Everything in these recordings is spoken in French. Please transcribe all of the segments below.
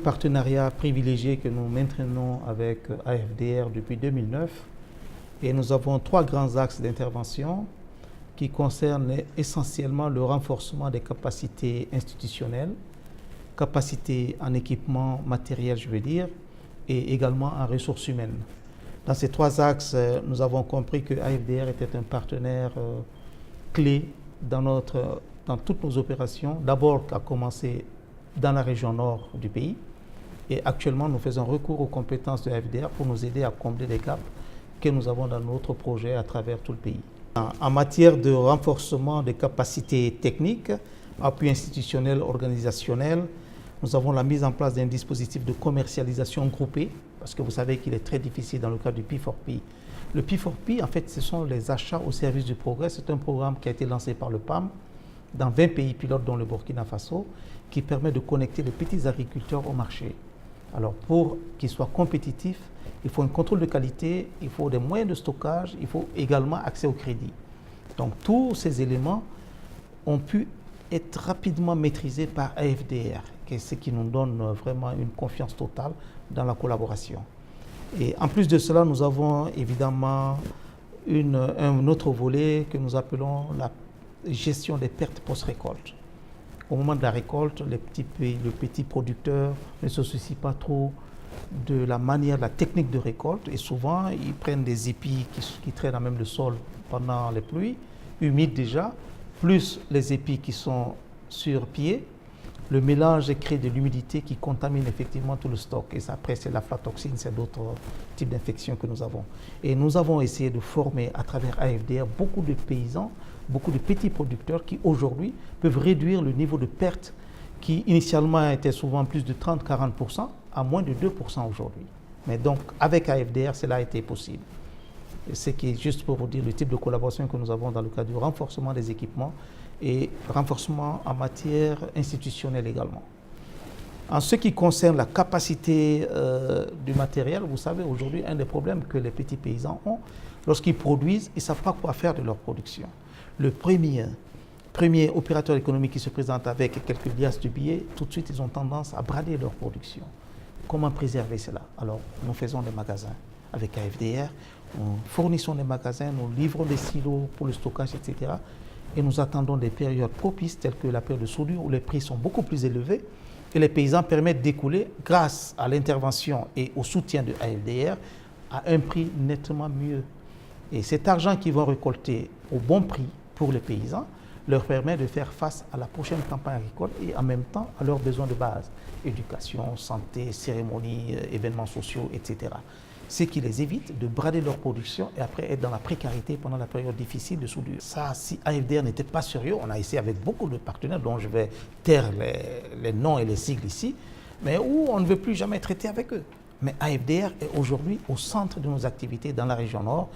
Partenariat privilégié que nous maintenons avec AFDR depuis 2009 et nous avons 3 grands axes d'intervention qui concernent essentiellement le renforcement des capacités institutionnelles, capacités en équipement matériel, je veux dire, et également en ressources humaines. Dans ces 3 axes, nous avons compris que AFDR était un partenaire clé dans toutes nos opérations, d'abord à commencer dans la région nord du pays. Et actuellement, nous faisons recours aux compétences de AFDR pour nous aider à combler les gaps que nous avons dans notre projet à travers tout le pays. En matière de renforcement des capacités techniques, appui institutionnel, organisationnel, nous avons la mise en place d'un dispositif de commercialisation groupée, parce que vous savez qu'il est très difficile dans le cadre du P4P. Le P4P, en fait, ce sont les achats au service du progrès. C'est un programme qui a été lancé par le PAM dans 20 pays pilotes, dont le Burkina Faso, qui permet de connecter les petits agriculteurs au marché. Alors, pour qu'ils soient compétitifs, il faut un contrôle de qualité, il faut des moyens de stockage, il faut également accès au crédit. Donc, tous ces éléments ont pu être rapidement maîtrisés par AFDR, ce qui nous donne vraiment une confiance totale dans la collaboration. Et en plus de cela, nous avons évidemment un autre volet que nous appelons la gestion des pertes post-récolte. Au moment de la récolte, le petit producteur ne se soucie pas trop de la manière, de la technique de récolte, et souvent ils prennent des épis qui traînent à même le sol pendant les pluies, humides déjà, plus les épis qui sont sur pied. Le mélange crée de l'humidité qui contamine effectivement tout le stock. Et ça, après, c'est l'aflatoxine, c'est d'autres types d'infections que nous avons. Et nous avons essayé de former à travers AFDR beaucoup de paysans, beaucoup de petits producteurs qui aujourd'hui peuvent réduire le niveau de perte qui initialement était souvent plus de 30-40% à moins de 2% aujourd'hui. Mais donc, avec AFDR, cela a été possible. Ce qui est juste pour vous dire le type de collaboration que nous avons dans le cadre du renforcement des équipements et renforcement en matière institutionnelle également. En ce qui concerne la capacité du matériel, vous savez, aujourd'hui, un des problèmes que les petits paysans ont, lorsqu'ils produisent, ils ne savent pas quoi faire de leur production. Le premier opérateur économique qui se présente avec quelques liasses de billets, tout de suite, ils ont tendance à brader leur production. Comment préserver cela? Alors, nous faisons des magasins avec AFDR, nous fournissons des magasins, nous livrons des silos pour le stockage, etc. Et nous attendons des périodes propices, telles que la période de soudure, où les prix sont beaucoup plus élevés, et les paysans permettent d'écouler, grâce à l'intervention et au soutien de AFDR, à un prix nettement mieux. Et cet argent qu'ils vont récolter au bon prix pour les paysans leur permet de faire face à la prochaine campagne agricole et en même temps à leurs besoins de base, éducation, santé, cérémonies, événements sociaux, etc. Ce qui les évite de brader leur production et après être dans la précarité pendant la période difficile de soudure. Ça, si AFDR n'était pas sérieux, on a essayé avec beaucoup de partenaires dont je vais taire les noms et les sigles ici, mais où on ne veut plus jamais traiter avec eux. Mais AFDR est aujourd'hui au centre de nos activités dans la région nord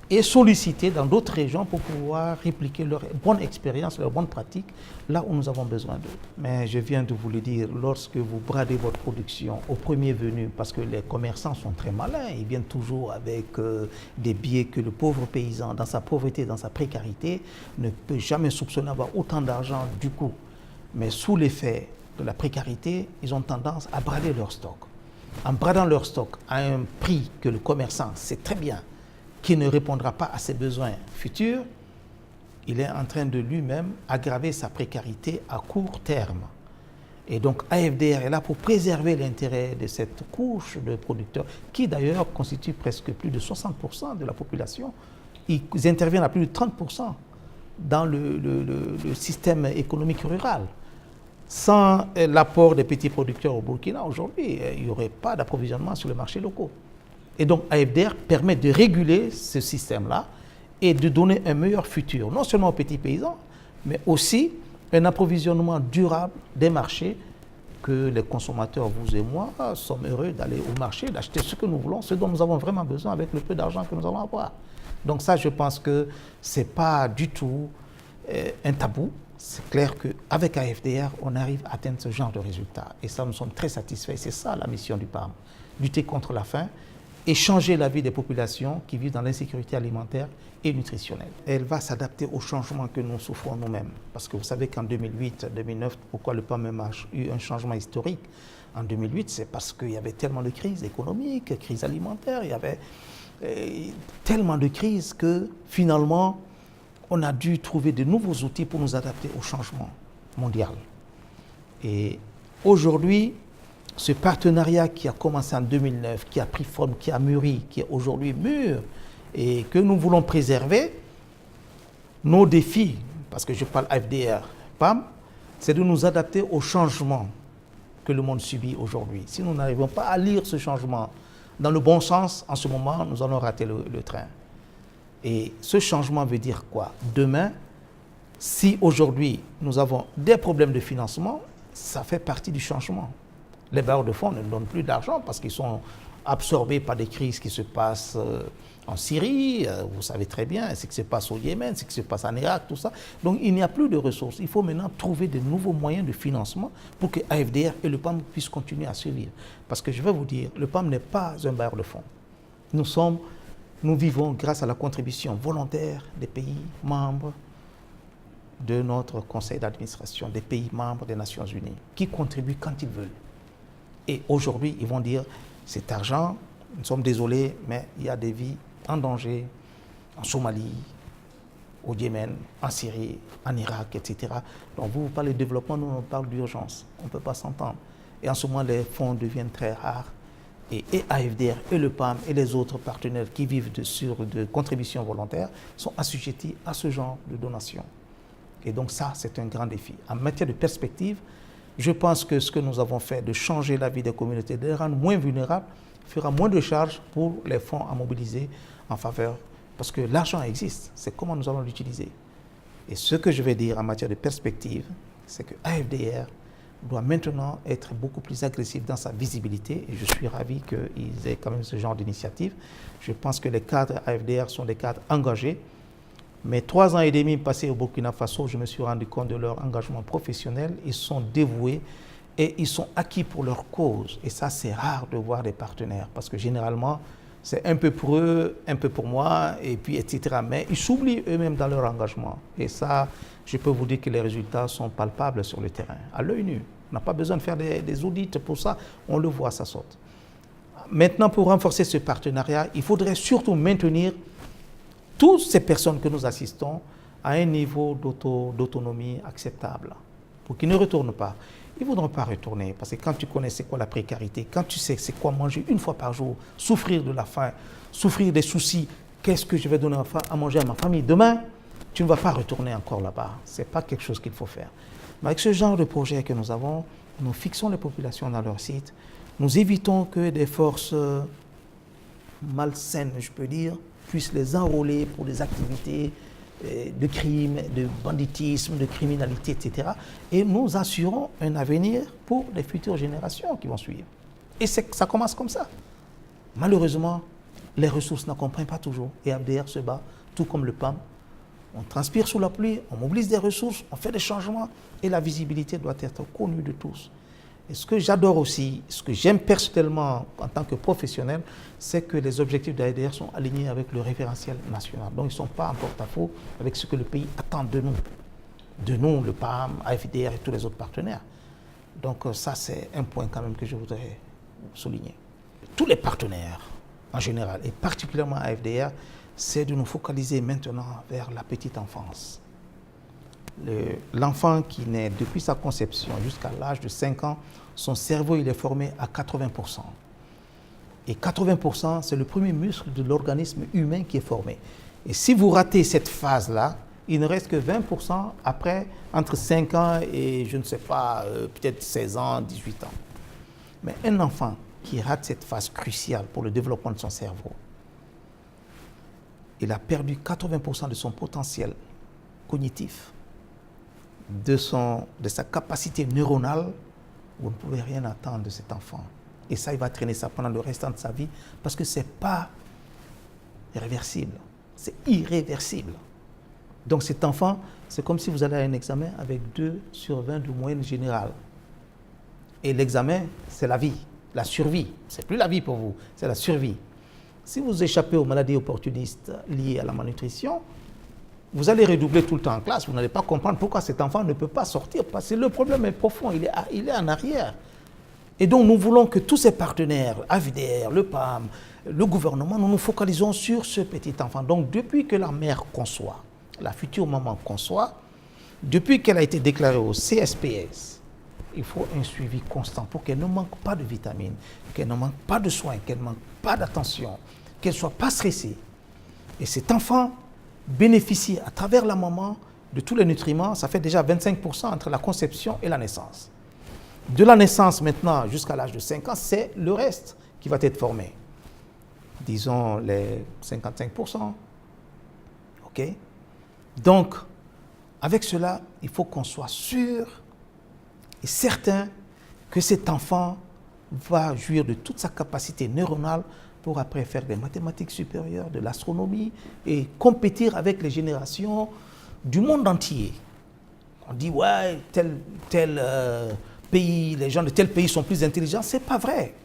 et sollicité dans d'autres régions pour pouvoir répliquer leur bonne expérience, leurs bonnes pratiques, là où nous avons besoin d'eux. Mais je viens de vous le dire, lorsque vous bradez votre production au premier venu, parce que les commerçants sont très malins, ils viennent toujours avec des billets que le pauvre paysan, dans sa pauvreté, dans sa précarité, ne peut jamais soupçonner avoir autant d'argent du coup. Mais sous l'effet de la précarité, ils ont tendance à brader leur stock. En bradant leur stock à un prix que le commerçant sait très bien qui ne répondra pas à ses besoins futurs, il est en train de lui-même aggraver sa précarité à court terme. Et donc AFDR est là pour préserver l'intérêt de cette couche de producteurs qui d'ailleurs constitue presque plus de 60% de la population. Ils interviennent à plus de 30% dans le système économique rural. Sans l'apport des petits producteurs au Burkina aujourd'hui, il n'y aurait pas d'approvisionnement sur le marché local. Et donc AFDR permet de réguler ce système-là et de donner un meilleur futur, non seulement aux petits paysans, mais aussi un approvisionnement durable des marchés que les consommateurs, vous et moi, sommes heureux d'aller au marché, d'acheter ce que nous voulons, ce dont nous avons vraiment besoin avec le peu d'argent que nous allons avoir. Donc ça, je pense que ce n'est pas du tout un tabou. C'est clair qu'avec AFDR, on arrive à atteindre ce genre de résultats. Et ça, nous sommes très satisfaits. C'est ça la mission du PAM. Lutter contre la faim et changer la vie des populations qui vivent dans l'insécurité alimentaire et nutritionnelle. Elle va s'adapter aux changements que nous souffrons nous-mêmes. Parce que vous savez qu'en 2008-2009, pourquoi le PAM a eu un changement historique? En 2008, c'est parce qu'il y avait tellement de crises économiques, crises alimentaires, il y avait tellement de crises que finalement, on a dû trouver de nouveaux outils pour nous adapter au changement mondial. Et aujourd'hui, ce partenariat qui a commencé en 2009, qui a pris forme, qui a mûri, qui est aujourd'hui mûr et que nous voulons préserver, nos défis, parce que je parle AFDR, PAM, c'est de nous adapter au changement que le monde subit aujourd'hui. Si nous n'arrivons pas à lire ce changement dans le bon sens, en ce moment, nous allons rater le train. Et ce changement veut dire quoi? Demain, si aujourd'hui nous avons des problèmes de financement, ça fait partie du changement. Les bailleurs de fonds ne donnent plus d'argent parce qu'ils sont absorbés par des crises qui se passent en Syrie, vous savez très bien, ce qui se passe au Yémen, ce qui se passe en Irak, tout ça. Donc il n'y a plus de ressources. Il faut maintenant trouver de nouveaux moyens de financement pour que AFDR et le PAM puissent continuer à survivre. Parce que je vais vous dire, le PAM n'est pas un bailleur de fonds. Nous vivons grâce à la contribution volontaire des pays membres de notre conseil d'administration, des pays membres des Nations Unies, qui contribuent quand ils veulent. Et aujourd'hui, ils vont dire, cet argent, nous sommes désolés, mais il y a des vies en danger en Somalie, au Yémen, en Syrie, en Irak, etc. Donc vous parlez de développement, nous on parle d'urgence. On ne peut pas s'entendre. Et en ce moment, les fonds deviennent très rares. Et AFDR et le PAM et les autres partenaires qui vivent sur de contributions volontaires sont assujettis à ce genre de donations. Et donc ça, c'est un grand défi. En matière de perspective, je pense que ce que nous avons fait de changer la vie des communautés, de les rendre moins vulnérables, fera moins de charges pour les fonds à mobiliser en faveur. Parce que l'argent existe, c'est comment nous allons l'utiliser. Et ce que je vais dire en matière de perspective, c'est que AFDR doit maintenant être beaucoup plus agressif dans sa visibilité et je suis ravi qu'ils aient quand même ce genre d'initiative. Je pense que les cadres AFDR sont des cadres engagés. Mais 3 ans et demi passés au Burkina Faso, je me suis rendu compte de leur engagement professionnel. Ils sont dévoués et ils sont acquis pour leur cause. Et ça, c'est rare de voir des partenaires parce que généralement, c'est un peu pour eux, un peu pour moi, et puis etc. Mais ils s'oublient eux-mêmes dans leur engagement. Et ça, je peux vous dire que les résultats sont palpables sur le terrain, à l'œil nu. On n'a pas besoin de faire des audits pour ça, on le voit, ça saute. Maintenant, pour renforcer ce partenariat, il faudrait surtout maintenir toutes ces personnes que nous assistons à un niveau d'autonomie acceptable, pour qu'ils ne retournent pas. Ils ne voudront pas retourner, parce que quand tu connais c'est quoi la précarité, quand tu sais c'est quoi manger une fois par jour, souffrir de la faim, souffrir des soucis, qu'est-ce que je vais donner à manger à ma famille demain, tu ne vas pas retourner encore là-bas. Ce n'est pas quelque chose qu'il faut faire. Mais avec ce genre de projet que nous avons, nous fixons les populations dans leur site, nous évitons que des forces malsaines, je peux dire, puissent les enrôler pour des activités de crime, de banditisme, de criminalité, etc. Et nous assurons un avenir pour les futures générations qui vont suivre. Et ça commence comme ça. Malheureusement, les ressources n'accompagnent pas toujours. Et AFDR se bat, tout comme le PAM. On transpire sous la pluie, on mobilise des ressources, on fait des changements et la visibilité doit être connue de tous. Et ce que j'adore aussi, ce que j'aime personnellement en tant que professionnel, c'est que les objectifs de l'AFDR sont alignés avec le référentiel national. Donc ils ne sont pas en porte-à-faux avec ce que le pays attend de nous. De nous, le PAM, AFDR et tous les autres partenaires. Donc ça, c'est un point quand même que je voudrais souligner. Tous les partenaires, en général, et particulièrement AFDR, c'est de nous focaliser maintenant vers la petite enfance. L'enfant qui naît depuis sa conception jusqu'à l'âge de 5 ans, son cerveau il est formé à 80%. Et 80%, c'est le premier muscle de l'organisme humain qui est formé. Et si vous ratez cette phase-là, il ne reste que 20% après, entre 5 ans et, je ne sais pas, peut-être 16 ans, 18 ans. Mais un enfant qui rate cette phase cruciale pour le développement de son cerveau, il a perdu 80% de son potentiel cognitif, de sa capacité neuronale. Vous ne pouvez rien attendre de cet enfant. Et ça, il va traîner ça pendant le restant de sa vie parce que ce n'est pas réversible. C'est irréversible. Donc cet enfant, c'est comme si vous allez à un examen avec 2/20 de moyenne générale. Et l'examen, c'est la vie, la survie. Ce n'est plus la vie pour vous, c'est la survie. Si vous échappez aux maladies opportunistes liées à la malnutrition, vous allez redoubler tout le temps en classe. Vous n'allez pas comprendre pourquoi cet enfant ne peut pas sortir, parce que le problème est profond, il est en arrière. Et donc, nous voulons que tous ces partenaires, AFDR, le PAM, le gouvernement, nous nous focalisons sur ce petit enfant. Donc, depuis que la mère conçoit, la future maman conçoit, depuis qu'elle a été déclarée au CSPS, il faut un suivi constant pour qu'elle ne manque pas de vitamines, qu'elle ne manque pas de soins, qu'elle ne manque pas d'attention, qu'elle ne soit pas stressée. Et cet enfant bénéficie à travers la maman de tous les nutriments. Ça fait déjà 25% entre la conception et la naissance. De la naissance maintenant jusqu'à l'âge de 5 ans, c'est le reste qui va être formé. Disons les 55%. OK? Donc, avec cela, il faut qu'on soit sûr et certain que cet enfant va jouir de toute sa capacité neuronale pour après faire des mathématiques supérieures, de l'astronomie et compétir avec les générations du monde entier. On dit, ouais, tel pays, les gens de tel pays sont plus intelligents. Ce n'est pas vrai.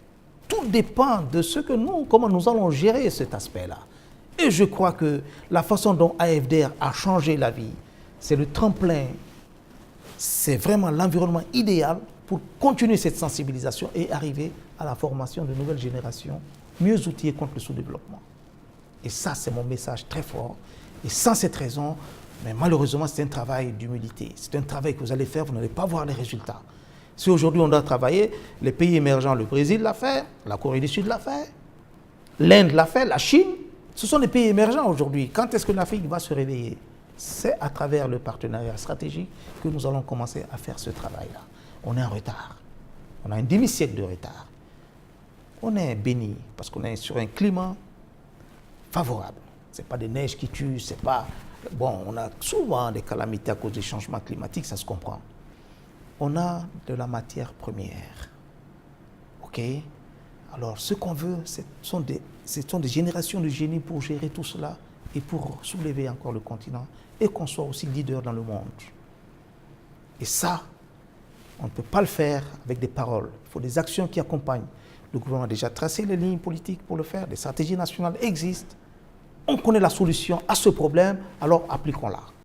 Tout dépend de ce que comment nous allons gérer cet aspect-là. Et je crois que la façon dont AFDR a changé la vie, c'est le tremplin, c'est vraiment l'environnement idéal pour continuer cette sensibilisation et arriver à la formation de nouvelles générations mieux outillées contre le sous-développement. Et ça, c'est mon message très fort. Et sans cette raison, mais malheureusement, c'est un travail d'humilité. C'est un travail que vous allez faire, vous n'allez pas voir les résultats. Si aujourd'hui on doit travailler, les pays émergents, le Brésil l'a fait, la Corée du Sud l'a fait, l'Inde l'a fait, la Chine, ce sont des pays émergents aujourd'hui. Quand est-ce que l'Afrique va se réveiller? C'est à travers le partenariat stratégique que nous allons commencer à faire ce travail-là. On est en retard. On a un demi-siècle de retard. On est béni parce qu'on est sur un climat favorable. Ce n'est pas des neiges qui tuent, c'est pas... Bon, on a souvent des calamités à cause des changements climatiques, ça se comprend. On a de la matière première. OK? Alors, ce qu'on veut, ce sont des générations de génies pour gérer tout cela et pour soulever encore le continent et qu'on soit aussi leader dans le monde. Et ça, on ne peut pas le faire avec des paroles. Il faut des actions qui accompagnent. Le gouvernement a déjà tracé les lignes politiques pour le faire. Des stratégies nationales existent. On connaît la solution à ce problème, alors appliquons-la.